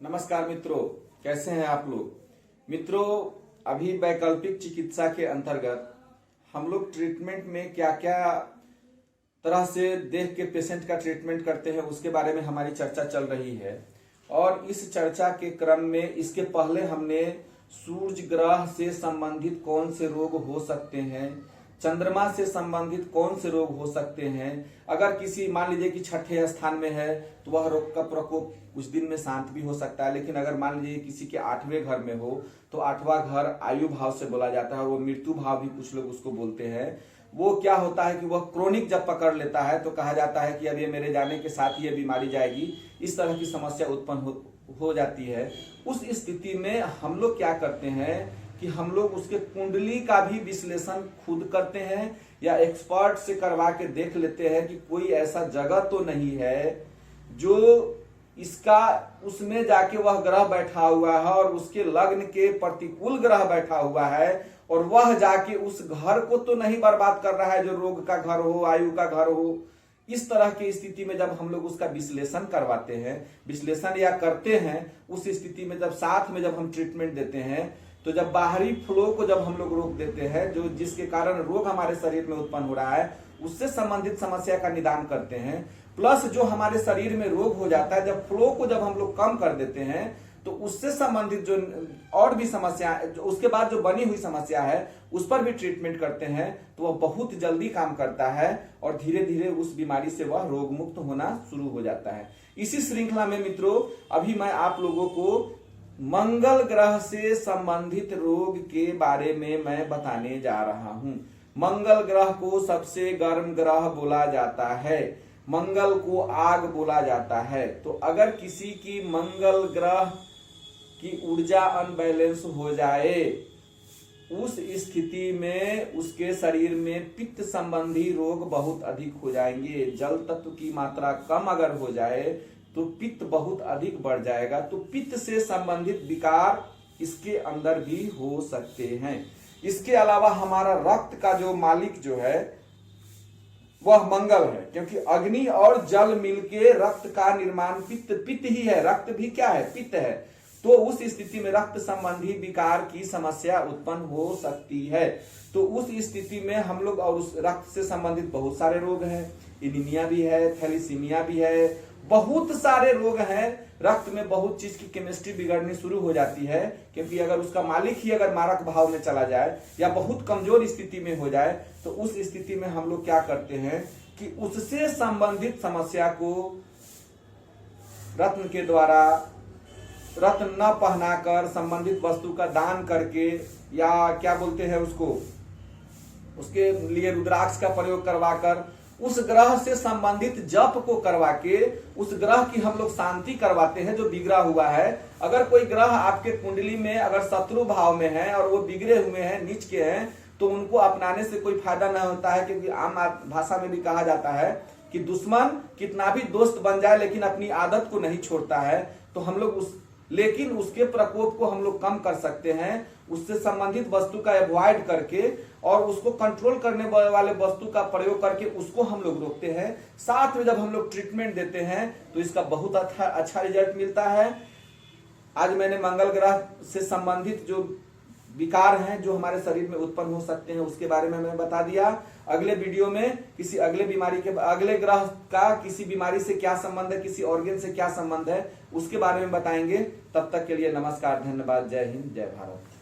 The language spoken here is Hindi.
नमस्कार मित्रों, कैसे हैं आप लोग। मित्रों, अभी वैकल्पिक चिकित्सा के अंतर्गत हम लोग ट्रीटमेंट में क्या क्या तरह से देख के पेशेंट का ट्रीटमेंट करते हैं उसके बारे में हमारी चर्चा चल रही है। और इस चर्चा के क्रम में इसके पहले हमने सूर्य ग्रह से संबंधित कौन से रोग हो सकते हैं, चंद्रमा से संबंधित कौन से रोग हो सकते हैं, अगर किसी मान लीजिए कि छठे स्थान में है तो वह रोग का प्रकोप कुछ दिन में शांत भी हो सकता है, लेकिन अगर मान लीजिए किसी के 8वें घर में हो तो 8वां घर आयु भाव से बोला जाता है और वो मृत्यु भाव भी कुछ लोग उसको बोलते हैं। वो क्या होता है कि वह क्रोनिक जब पकड़ लेता है तो कहा जाता है कि अब ये मेरे जाने के साथ ही ये बीमारी जाएगी, इस तरह की समस्या उत्पन्न हो जाती है। उस स्थिति में हम लोग क्या करते हैं कि हम लोग उसके कुंडली का भी विश्लेषण खुद करते हैं या एक्सपर्ट से करवा के देख लेते हैं कि कोई ऐसा जगह तो नहीं है जो इसका उसमें जाके वह ग्रह बैठा हुआ है और उसके लग्न के प्रतिकूल ग्रह बैठा हुआ है और वह जाके उस घर को तो नहीं बर्बाद कर रहा है जो रोग का घर हो, आयु का घर हो। इस तरह की स्थिति में जब हम लोग उसका विश्लेषण करवाते हैं, विश्लेषण या करते हैं, उस स्थिति में जब साथ में जब हम ट्रीटमेंट देते हैं तो जब बाहरी फ्लो को जब हम लोग रोक देते हैं जो जिसके कारण रोग हमारे शरीर में उत्पन्न हो रहा है उससे संबंधित समस्या का निदान करते हैं। प्लस जो हमारे शरीर में रोग हो जाता है जब फ्लो को जब हम लोग कम कर देते हैं तो उससे संबंधित जो और भी समस्या उसके बाद जो बनी हुई समस्या है उस पर भी ट्रीटमेंट करते हैं तो वह बहुत जल्दी काम करता है और धीरे धीरे उस बीमारी से वह रोग मुक्त होना शुरू हो जाता है। इसी श्रृंखला में मित्रों अभी मैं आप लोगों को मंगल ग्रह से संबंधित रोग के बारे में मैं बताने जा रहा हूं। मंगल ग्रह को सबसे गर्म ग्रह बोला जाता है, मंगल को आग बोला जाता है। तो अगर किसी की मंगल ग्रह की ऊर्जा अनबैलेंस हो जाए उस स्थिति में उसके शरीर में पित्त संबंधी रोग बहुत अधिक हो जाएंगे। जल तत्व की मात्रा कम अगर हो जाए तो पित्त बहुत अधिक बढ़ जाएगा, तो पित्त से संबंधित विकार इसके अंदर भी हो सकते हैं। इसके अलावा हमारा रक्त का जो मालिक जो है वह मंगल है, क्योंकि अग्नि और जल मिलके रक्त का निर्माण पित्त ही है। रक्त भी क्या है? पित्त है। तो उस स्थिति में रक्त संबंधी विकार की समस्या उत्पन्न हो सकती है। तो उस स्थिति में हम लोग और उस रक्त से संबंधित बहुत सारे रोग हैं, एनीमिया भी है, थैलीसीमिया भी है, बहुत सारे रोग हैं। रक्त में बहुत चीज की केमिस्ट्री बिगड़नी शुरू हो जाती है, क्योंकि अगर उसका मालिक ही अगर मारक भाव में चला जाए या बहुत कमजोर स्थिति में हो जाए तो उस स्थिति में हम लोग क्या करते हैं कि उससे संबंधित समस्या को रत्न के द्वारा रत्न न पहनाकर संबंधित वस्तु का दान करके या क्या बोलते हैं उसके लिए रुद्राक्ष का प्रयोग करवाकर उस ग्रह से संबंधित जप को करवा के उस ग्रह की हम लोग शांति करवाते हैं जो बिगड़ा हुआ है। अगर कोई ग्रह आपके कुंडली में अगर शत्रु भाव में है और वो बिगड़े हुए हैं, नीच के हैं, तो उनको अपनाने से कोई फायदा नहीं होता है, क्योंकि आम भाषा में भी कहा जाता है कि दुश्मन कितना भी दोस्त बन जाए लेकिन अपनी आदत को नहीं छोड़ता है। तो हम लोग लेकिन उसके प्रकोप को हम लोग कम कर सकते हैं, उससे संबंधित वस्तु का अवॉइड करके और उसको कंट्रोल करने वाले वस्तु का प्रयोग करके उसको हम लोग रोकते हैं। साथ में जब हम लोग ट्रीटमेंट देते हैं तो इसका बहुत अच्छा रिजल्ट मिलता है। आज मैंने मंगल ग्रह से संबंधित जो विकार हैं जो हमारे शरीर में उत्पन्न हो सकते हैं उसके बारे में मैं बता दिया। अगले वीडियो में किसी अगले बीमारी के अगले ग्रह का किसी बीमारी से क्या संबंध है, किसी ऑर्गन से क्या संबंध है, उसके बारे में बताएंगे। तब तक के लिए नमस्कार, धन्यवाद, जय हिंद, जय भारत।